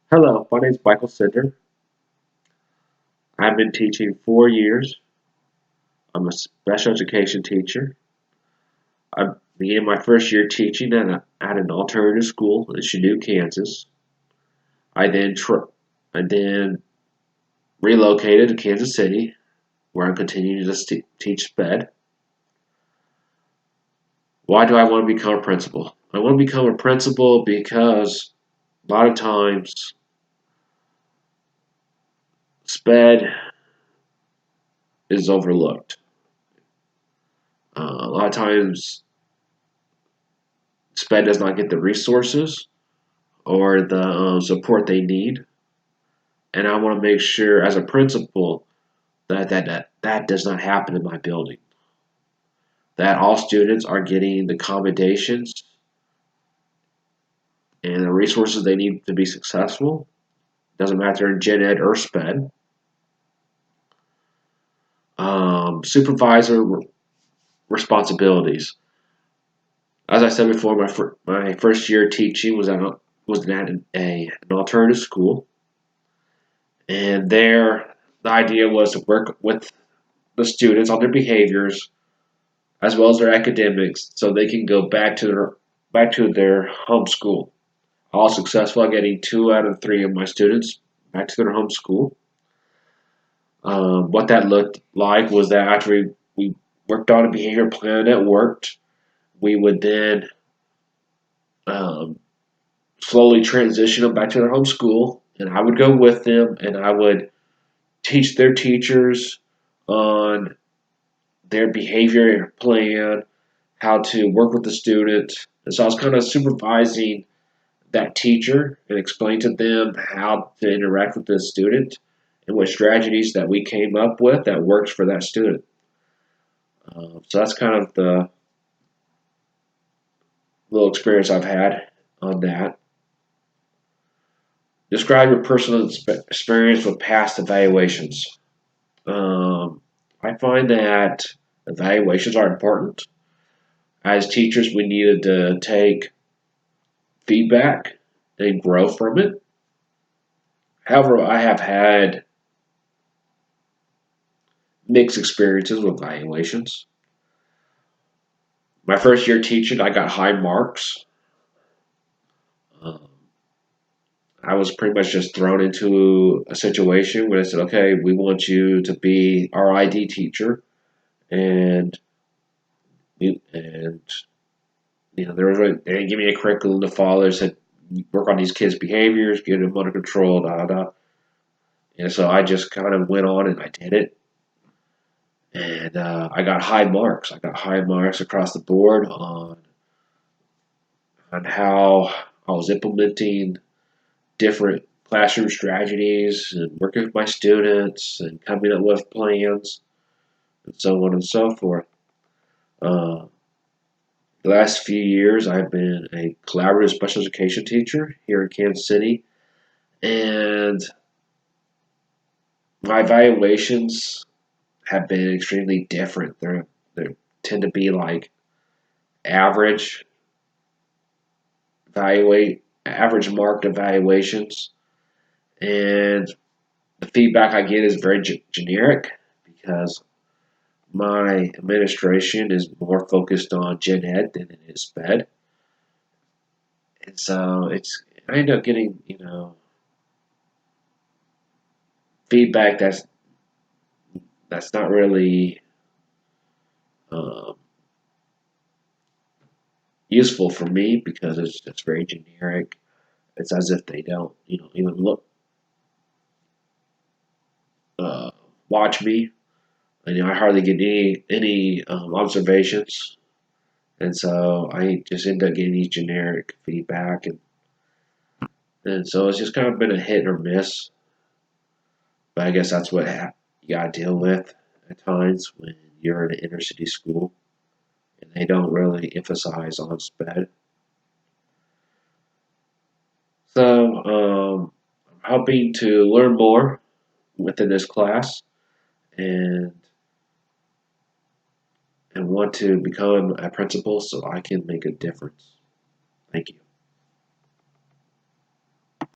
Hello, my name is Michael Sinder. I've been teaching 4 years. I'm a special education teacher. I began my first year teaching at an alternative school in Chanute, Kansas. I then I then relocated to Kansas City, where I'm continuing to teach SPED. Why do I want to become a principal? I want to become a principal because a lot of times SPED is overlooked. A lot of times SPED does not get the resources or the support they need. And I want to make sure, as a principal, that does not happen in my building. That all students are getting the accommodations and the resources they need to be successful. Doesn't matter in gen ed or sped. Supervisor responsibilities. As I said before, my first year teaching was at an alternative school, and there the idea was to work with the students on their behaviors as well as their academics, so they can go back to their home school. I was successful at getting 2 out of 3 of my students back to their home school. What that looked like was that after we worked on a behavior plan that worked, we would then um, slowly transition them back to their home school, and I would go with them and I would teach their teachers on their behavior plan, how to work with the student. And so I was kind of supervising that teacher and explain to them how to interact with the student and what strategies that we came up with that works for that student. So that's kind of the little experience I've had on that. Describe your personal experience with past evaluations. I find that evaluations are important. As teachers, we needed to take feedback and grow from it. However, I have had mixed experiences with evaluations. My first year teaching, I got high marks. Um, I was pretty much just thrown into a situation where they said, "Okay, we want you to be our ID teacher," and and there was they didn't give me a curriculum to follow. They said, "Work on these kids' behaviors, get them under control." Da da. And so I just kind of went on and I did it, and I got high marks. I got high marks across the board on how I was implementing different classroom strategies and working with my students and coming up with plans and so on and so forth. Uh, the last few years, I've been a collaborative special education teacher here in Kansas City, and my evaluations have been extremely different. They tend to be like average average marked evaluations, and the feedback I get is very generic because my administration is more focused on gen ed than it is sped, and so I end up getting feedback that's not really um, useful for me because it's very generic. It's as if they don't even look uh, watch me. And, I hardly get any observations, and so I just end up getting these generic feedback, and so it's just kind of been a hit or miss. But I guess that's what you gotta deal with at times when you're in an inner city school and they don't really emphasize on sped. So I'm hoping to learn more within this class and want to become a principal so I can make a difference. Thank you.